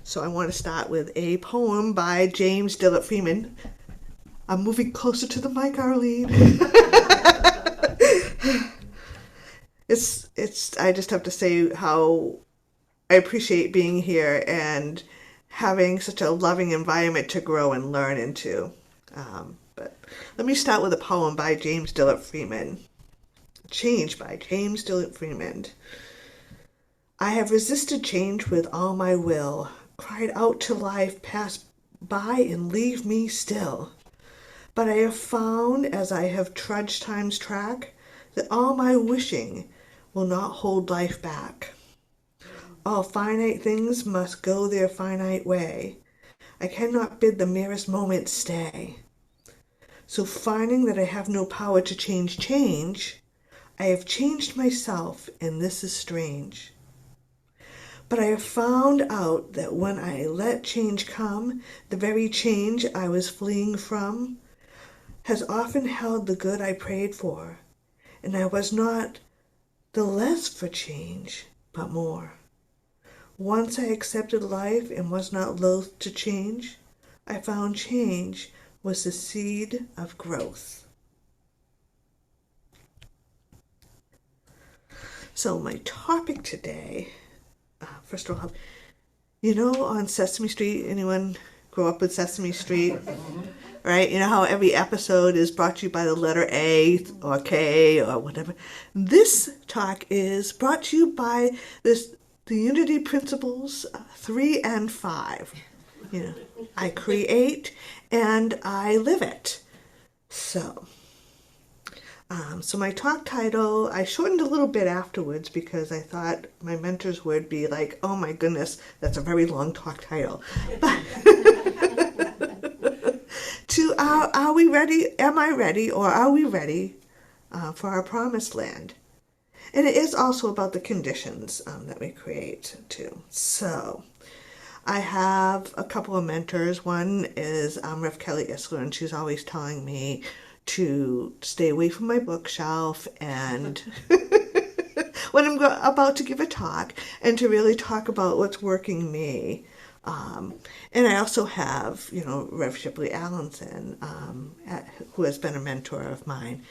So I want to start with a poem by James Dillard Freeman. I'm moving closer to the mic, Arlene. I just have to say how I appreciate being here and having such a loving environment to grow and learn into. But let me start with a poem by James Dillard Freeman. Change by James Dillard Freeman. I have resisted change with all my will, cried out to life pass by and leave me still. But I have found, as I have trudged time's track, that all my wishing will not hold life back. All finite things must go their finite way. I cannot bid the merest moment stay. So finding that I have no power to change, I have changed myself, and this is strange. But I have found out that when I let change come, the very change I was fleeing from has often held the good I prayed for, and I was not the less for change, but more. Once I accepted life and was not loath to change, I found change was the seed of growth. So my topic today, first of all, on Sesame Street, anyone grow up with Sesame Street? Right? You know how every episode is brought to you by the letter A or K or whatever. This talk is brought to you by the Unity Principles 3 and 5. I create and I live it. So my talk title, I shortened a little bit afterwards because I thought my mentors would be like, oh my goodness, that's a very long talk title. But are we ready? Am I ready? Or are we ready for our promised land? And it is also about the conditions that we create too. So I have a couple of mentors. One is Rev. Kelly Isler, and she's always telling me to stay away from my bookshelf and when I'm about to give a talk, and to really talk about what's working me. And I also have, Rev. Shipley Allenson, who has been a mentor of mine.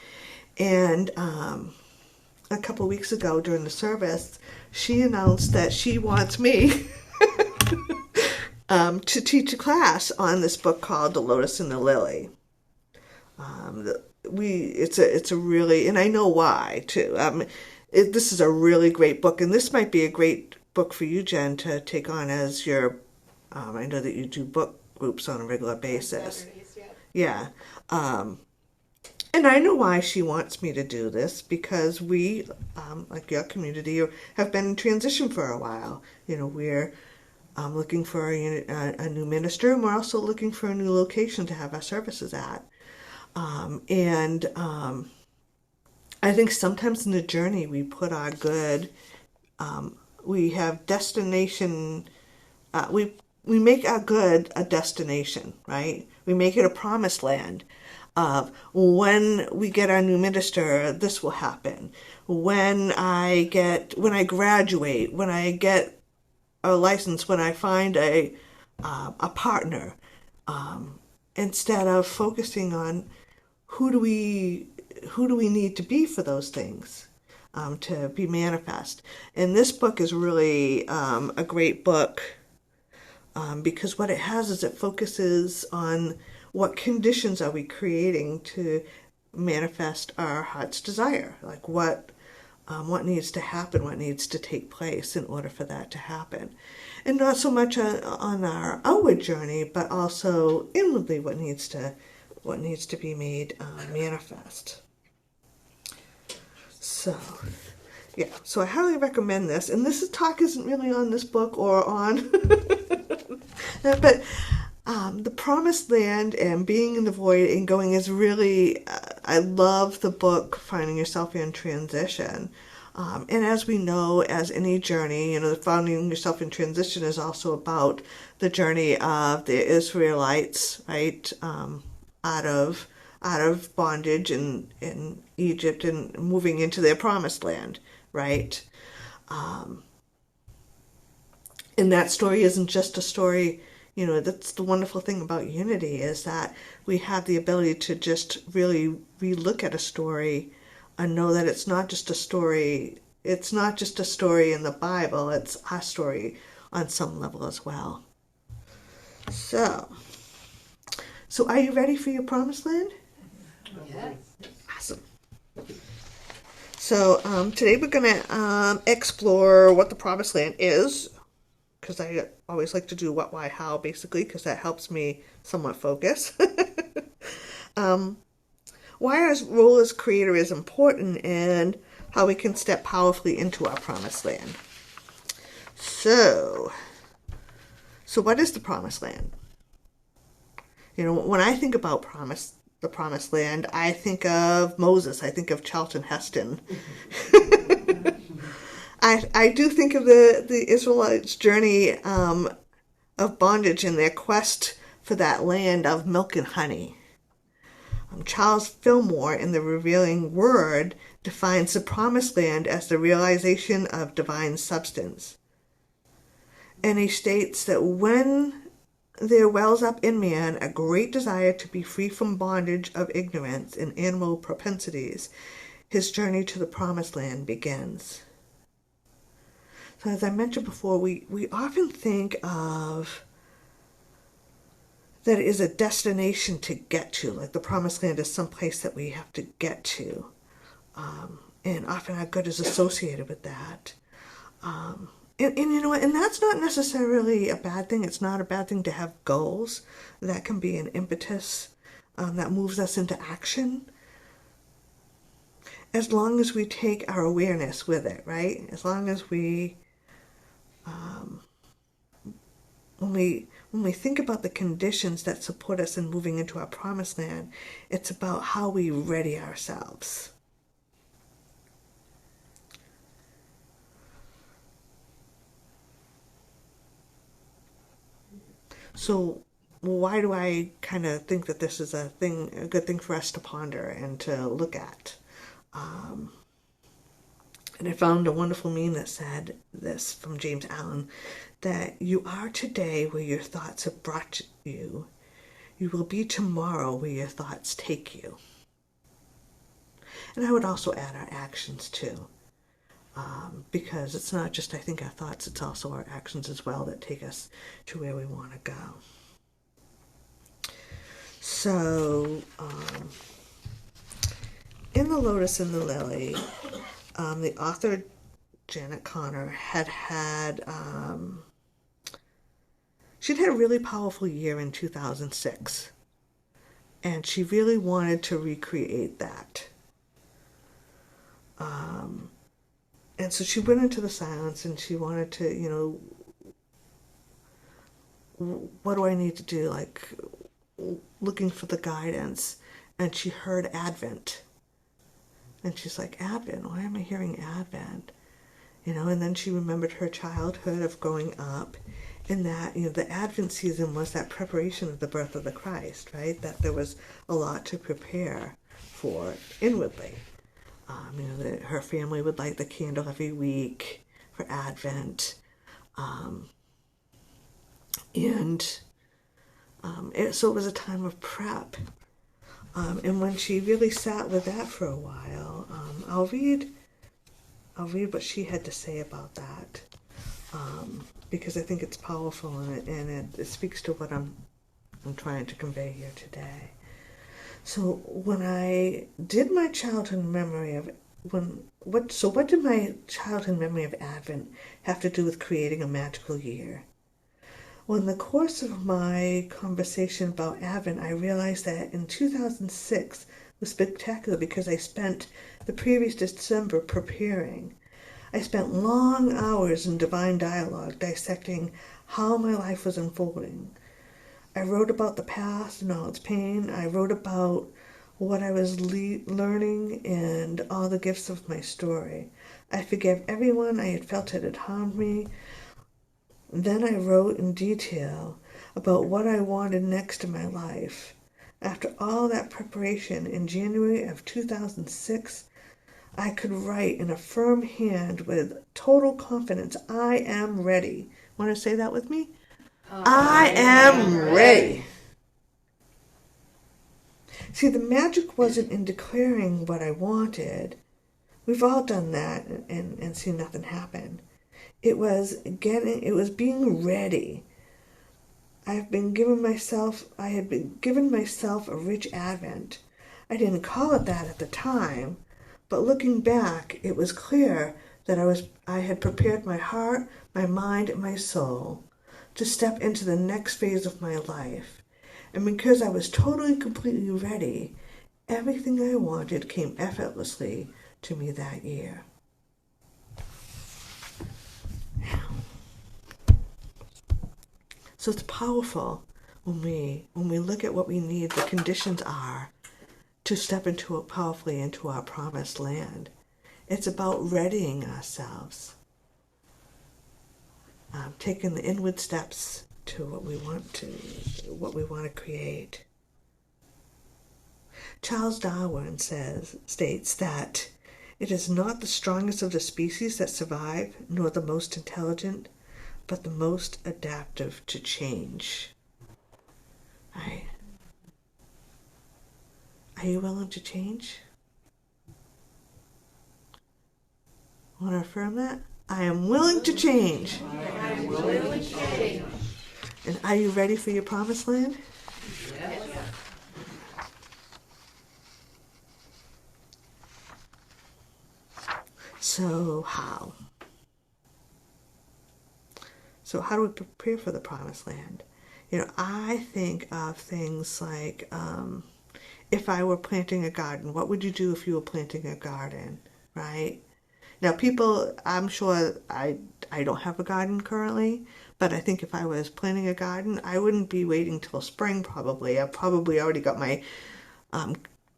And a couple weeks ago during the service, she announced that she wants me to teach a class on this book called The Lotus and the Lily. It's a really, and I know why too. This is a really great book, and this might be a great book for you, Jen, to take on as your. I know that you do book groups on a regular basis. Saturdays, yeah. And I know why she wants me to do this, because we, like your community, have been in transition for a while. We're looking for a new minister, and we're also looking for a new location to have our services at. I think sometimes in the journey we put our good, we have destination, we make our good a destination, right? We make it a promised land of when we get our new minister, this will happen. When I graduate, when I get a license, when I find a partner, instead of focusing on who do we need to be for those things to be manifest. And this book is really a great book because what it has is it focuses on what conditions are we creating to manifest our heart's desire, like what needs to happen, what needs to take place in order for that to happen. And not so much on our outward journey, but also inwardly what needs to be made manifest. So I highly recommend this. And this talk isn't really on this book or on, but the promised land and being in the void and going is really, I love the book, Finding Yourself in Transition. And as we know, as any journey, the finding yourself in transition is also about the journey of the Israelites, right, out of bondage in Egypt and moving into their promised land, right? And that story isn't just a story, that's the wonderful thing about unity, is that we have the ability to just really relook at a story and know that it's not just a story in the Bible, it's our story on some level as well. So are you ready for your promised land? Yes. Awesome. So today we're going to explore what the promised land is, because I always like to do what, why, how, basically, because that helps me somewhat focus. Why our role as creator is important, and how we can step powerfully into our promised land. So what is the promised land? When I think about the promised land, I think of Moses. I think of Charlton Heston. I do think of the Israelites' journey of bondage and their quest for that land of milk and honey. Charles Fillmore, in The Revealing Word, defines the promised land as the realization of divine substance. And he states that when there wells up in man a great desire to be free from bondage of ignorance and animal propensities, his journey to the promised land begins. So as I mentioned before, we often think of that it is a destination to get to, like the promised land is some place that we have to get to. And often our good is associated with that. And that's not necessarily a bad thing. It's not a bad thing to have goals. That can be an impetus that moves us into action, as long as we take our awareness with it, right? As long as we, when we think about the conditions that support us in moving into our promised land, it's about how we ready ourselves. So why do I kind of think that this is a good thing for us to ponder and to look at? And I found a wonderful meme that said this from James Allen, that you are today where your thoughts have brought you. You will be tomorrow where your thoughts take you. And I would also add our actions too. Because it's not just, I think, our thoughts, it's also our actions as well that take us to where we want to go. So, in The Lotus and the Lily, the author Janet Connor she'd had a really powerful year in 2006. And she really wanted to recreate that. And so she went into the silence and she wanted to, what do I need to do? Like, looking for the guidance. And she heard Advent. And she's like, Advent? Why am I hearing Advent? And then she remembered her childhood of growing up. And that, the Advent season was that preparation of the birth of the Christ, right? That there was a lot to prepare for inwardly. That her family would light the candle every week for Advent. So it was a time of prep. And when she really sat with that for a while, I'll read what she had to say about that. Because I think it's powerful and it speaks to what I'm trying to convey here today. So when I did my childhood memory of what did my childhood memory of Advent have to do with creating a magical year? Well, in the course of my conversation about Advent, I realized that in 2006 was spectacular because I spent the previous December preparing. I spent long hours in divine dialogue dissecting how my life was unfolding. I wrote about the past and all its pain. I wrote about what I was learning and all the gifts of my story. I forgave everyone I had felt had harmed me. Then I wrote in detail about what I wanted next in my life. After all that preparation, in January of 2006, I could write in a firm hand with total confidence, I am ready, Want to say that with me? I am ready. See, the magic wasn't in declaring what I wanted. We've all done that and seen nothing happen. It was being ready. I had been given myself a rich advent. I didn't call it that at the time, but looking back, it was clear that I had prepared my heart, my mind, and my soul to step into the next phase of my life. And because I was totally, completely ready, everything I wanted came effortlessly to me that year. So it's powerful when we look at what we need, the conditions are to step powerfully into our promised land. It's about readying ourselves, taking the inward steps to what we want to create. Charles Darwin states that it is not the strongest of the species that survive, nor the most intelligent, but the most adaptive to change. Right? Are you willing to change? Want to affirm that? I am willing to change. I am willing to change. And are you ready for your promised land? Yes. So how? So how do we prepare for the promised land? I think of things like, if I were planting a garden, what would you do if you were planting a garden, right? Now, people, I'm sure I don't have a garden currently, but I think if I was planting a garden, I wouldn't be waiting till spring probably. I've probably already got my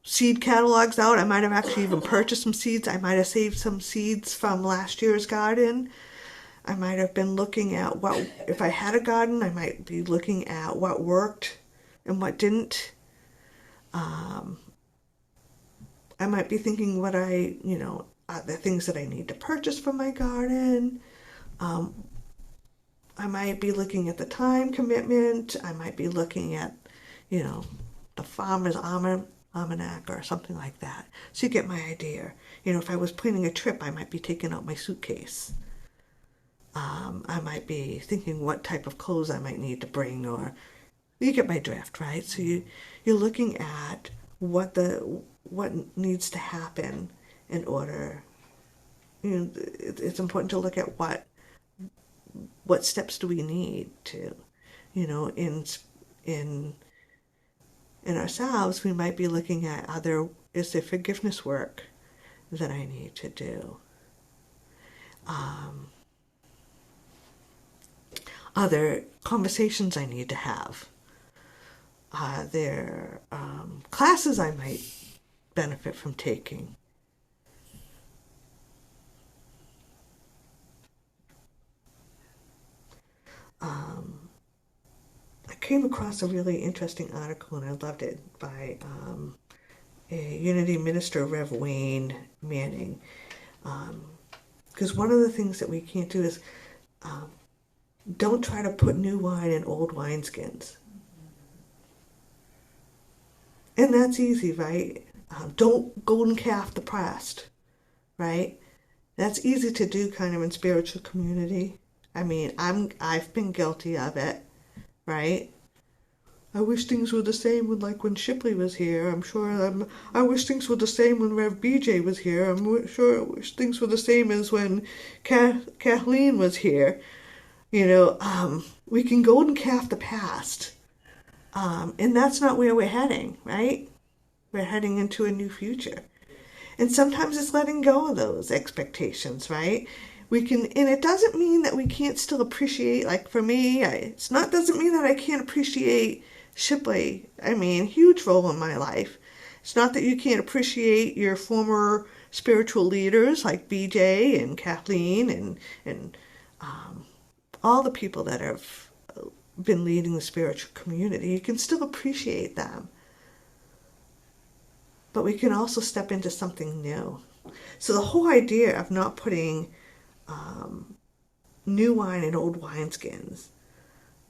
seed catalogs out. I might have actually even purchased some seeds. I might have saved some seeds from last year's garden. I might have been looking at if I had a garden, I might be looking at what worked and what didn't. I might be thinking the things that I need to purchase for my garden. I might be looking at the time commitment. I might be looking at, the Farmer's Almanac or something like that. So you get my idea. If I was planning a trip, I might be taking out my suitcase. I might be thinking what type of clothes I might need to bring, or you get my drift, right? So you're looking at what needs to happen in order. It's important to look at what steps do we need to, in ourselves. We might be looking at is there forgiveness work that I need to do? Are there conversations I need to have? Are there classes I might benefit from taking? I came across a really interesting article, and I loved it, by a Unity minister, Rev. Wayne Manning. Because one of the things that we can't do is don't try to put new wine in old wineskins. And that's easy, right? Don't golden calf the past, right? That's easy to do kind of in spiritual community. I mean, I've been guilty of it, right? I wish things were the same when Shipley was here. I wish things were the same when Rev. BJ was here. I wish things were the same as when Kathleen was here. We can golden calf the past. And that's not where we're heading, right? We're heading into a new future. And sometimes it's letting go of those expectations, right? And it doesn't mean that we can't still appreciate, like for me, doesn't mean that I can't appreciate Shipley. I mean, huge role in my life. It's not that you can't appreciate your former spiritual leaders like BJ and Kathleen and all the people that have been leading the spiritual community. You can still appreciate them. But we can also step into something new. So the whole idea of not putting new wine in old wineskins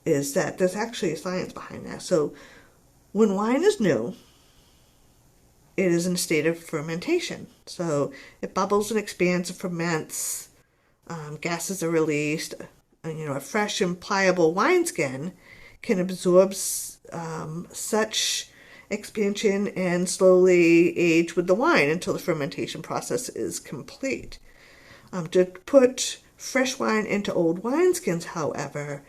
is that there's actually a science behind that. So when wine is new, it is in a state of fermentation. So it bubbles and expands and ferments. Gases are released. And, a fresh and pliable wineskin can absorb such expansion and slowly age with the wine until the fermentation process is complete. To put fresh wine into old wineskins, however,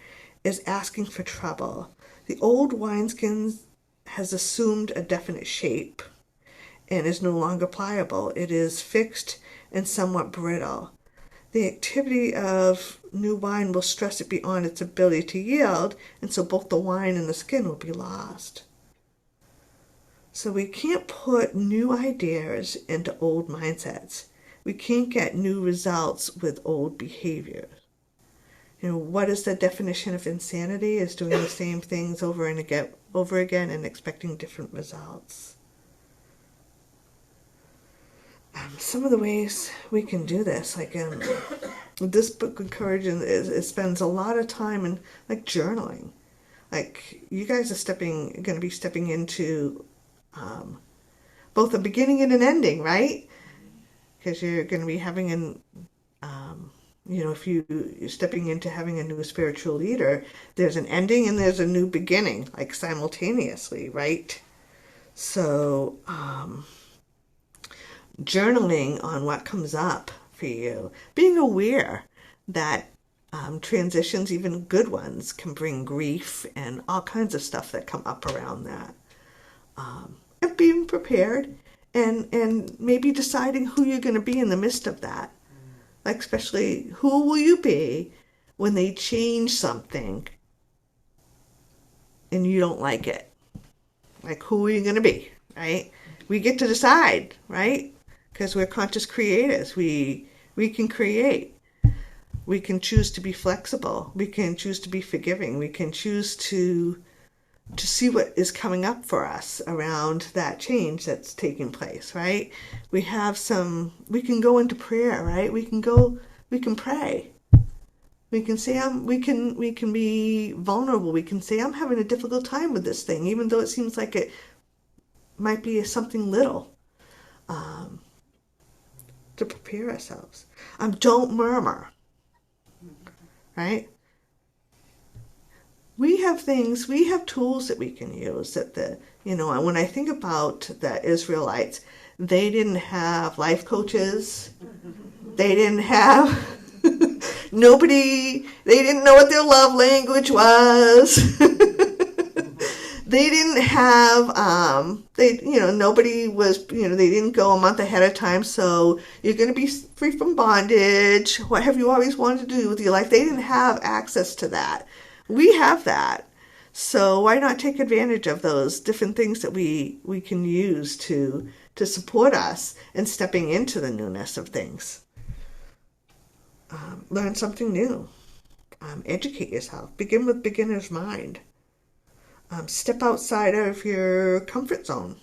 is asking for trouble. The old wineskin has assumed a definite shape and is no longer pliable. It is fixed and somewhat brittle. The activity of new wine will stress it beyond its ability to yield, and so both the wine and the skin will be lost. So we can't put new ideas into old mindsets. We can't get new results with old behaviors. What is the definition of insanity? Is doing the same things over and again and expecting different results. Some of the ways we can do this, like this book encourages, it spends a lot of time in like journaling. Like you guys are going to be stepping into both a beginning and an ending, right? Because you're going to be having if you're stepping into having a new spiritual leader, there's an ending and there's a new beginning, like simultaneously, right? So, journaling on what comes up for you, being aware that transitions, even good ones, can bring grief and all kinds of stuff that come up around that. And being prepared and maybe deciding who you're going to be in the midst of that. Like especially, who will you be when they change something and you don't like it? Like, who are you going to be, right? We get to decide, right? Because we're conscious creators. We can create. We can choose to be flexible. We can choose to be forgiving. We can choose to see what is coming up for us around that change that's taking place, right? We can go into prayer, right? We can pray. We can say, we can be vulnerable. We can say, I'm having a difficult time with this thing, even though it seems like it might be something little. To prepare ourselves. Don't murmur, right? We have tools that we can use when I think about the Israelites, they didn't have life coaches. They didn't have they didn't know what their love language was. They didn't have, nobody was, they didn't go a month ahead of time, so you're going to be free from bondage. What have you always wanted to do with your life? They didn't have access to that. We have that. So why not take advantage of those different things that we can use to support us in stepping into the newness of things? Learn something new. Educate yourself. Begin with beginner's mind. Step outside of your comfort zone.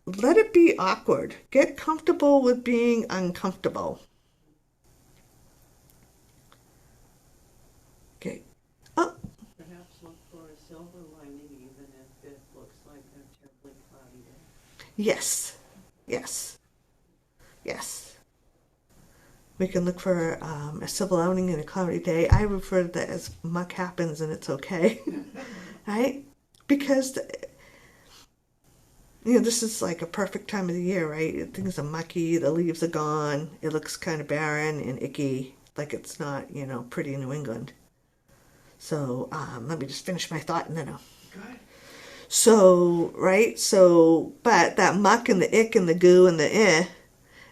Let it be awkward. Get comfortable with being uncomfortable. Okay. Oh. Perhaps look for a silver lining even if it looks like a terribly cloudy day. Yes. We can look for a silver lining in a cloudy day. I refer to that as muck happens and it's okay. Right? Because, this is like a perfect time of the year, right? Things are mucky, the leaves are gone, it looks kind of barren and icky, like it's not, pretty in New England. So let me just finish my thought and then I'll... Good. So, right? But that muck and the ick and the goo and the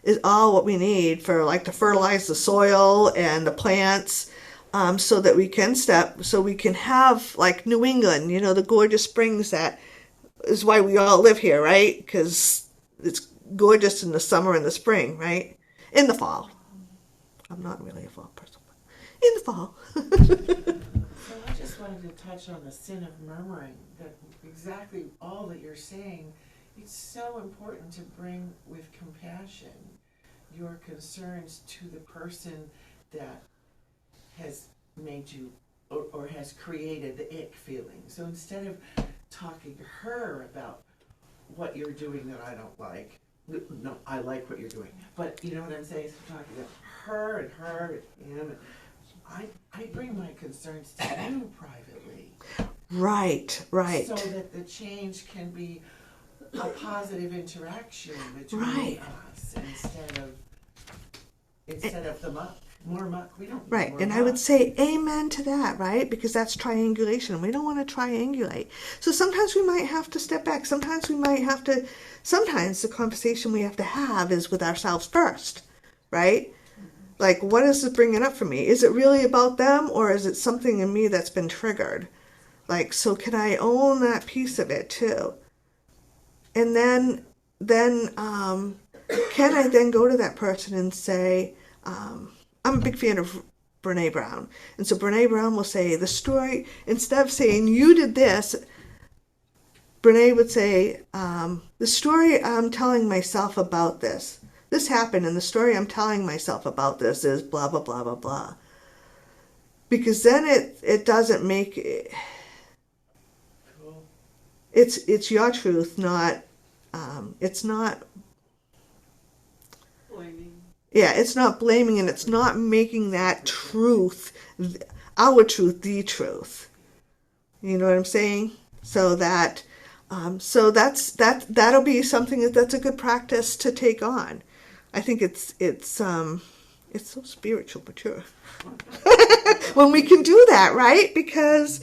is all what we need for to fertilize the soil and the plants, so that we can have like New England, the gorgeous springs. That is why we all live here, right? Because it's gorgeous in the summer and the spring, right? In the fall. I'm not really a fall person, but in the fall. So I just wanted to touch on the sin of murmuring, that exactly all that you're saying. It's so important to bring with compassion your concerns to the person that has made you, or has created the ick feeling. So instead of talking to her about what you're doing that I don't like, no, I like what you're doing, but you know what I'm saying? So talking to her and him, and I bring my concerns to you privately. Right, right. So that the change can be a positive interaction between Right. us instead of the muck. More muck. We don't need Right, more and muck. I would say amen to that, right? Because that's triangulation. We don't want to triangulate. So sometimes we might have to step back. Sometimes the conversation we have to have is with ourselves first, right? Like, what is it bringing up for me? Is it really about them, or is it something in me that's been triggered? Like, so can I own that piece of it too? And then can I then go to that person and say, I'm a big fan of Brene Brown. And so Brene Brown will say, the story, instead of saying, you did this, Brene would say, the story I'm telling myself about this. This happened, and the story I'm telling myself about this is blah, blah, blah, blah, blah. Because then it doesn't make it, Cool. it's your truth, not, it's not, Blaming. yeah, it's not blaming, and it's not making that truth, our truth, the truth. You know what I'm saying? So that'll be something that's a good practice to take on. I think it's so spiritual mature when we can do that, right? Because,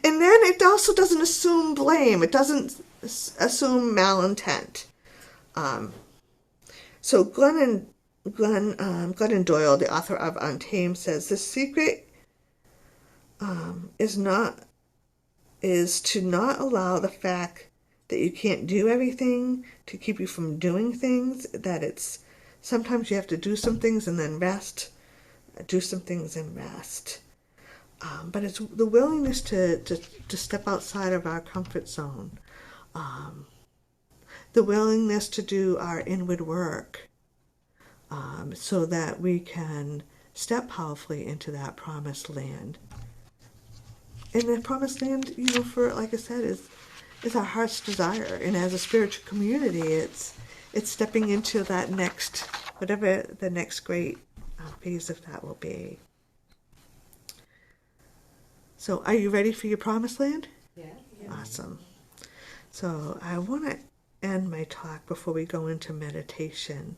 and then it also doesn't assume blame. It doesn't assume malintent. So Glennon Doyle, the author of Untamed, says the secret is to not allow the fact that you can't do everything to keep you from doing things. That it's sometimes you have to do some things and then rest, do some things and rest. But it's the willingness to step outside of our comfort zone, the willingness to do our inward work, so that we can step powerfully into that promised land. And the promised land, for, like I said, is our heart's desire. And as a spiritual community, it's stepping into that next, whatever the next great phase of that will be. So are you ready for your promised land? Yeah. Awesome. So I want to end my talk before we go into meditation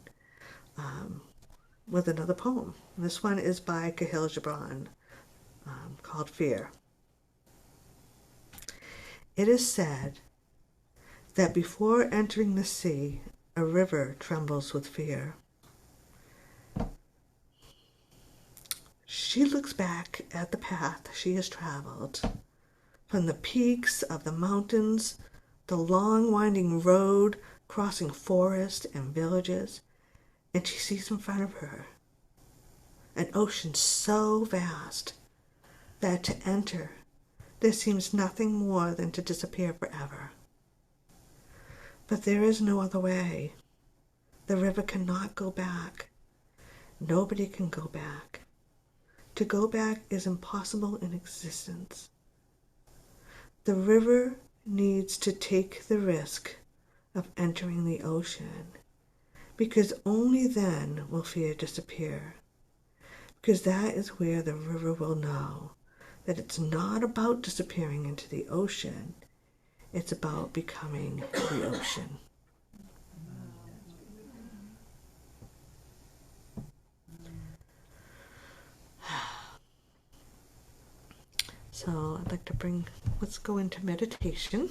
with another poem. This one is by Kahlil Gibran, called Fear. It is said that before entering the sea, a river trembles with fear. She looks back at the path she has traveled, from the peaks of the mountains, the long winding road crossing forest and villages, and she sees in front of her an ocean so vast that to enter there seems nothing more than to disappear forever. But there is no other way. The river cannot go back. Nobody can go back. To go back is impossible in existence. The river needs to take the risk of entering the ocean, because only then will fear disappear. Because that is where the river will know that it's not about disappearing into the ocean, it's about becoming the ocean. So let's go into meditation.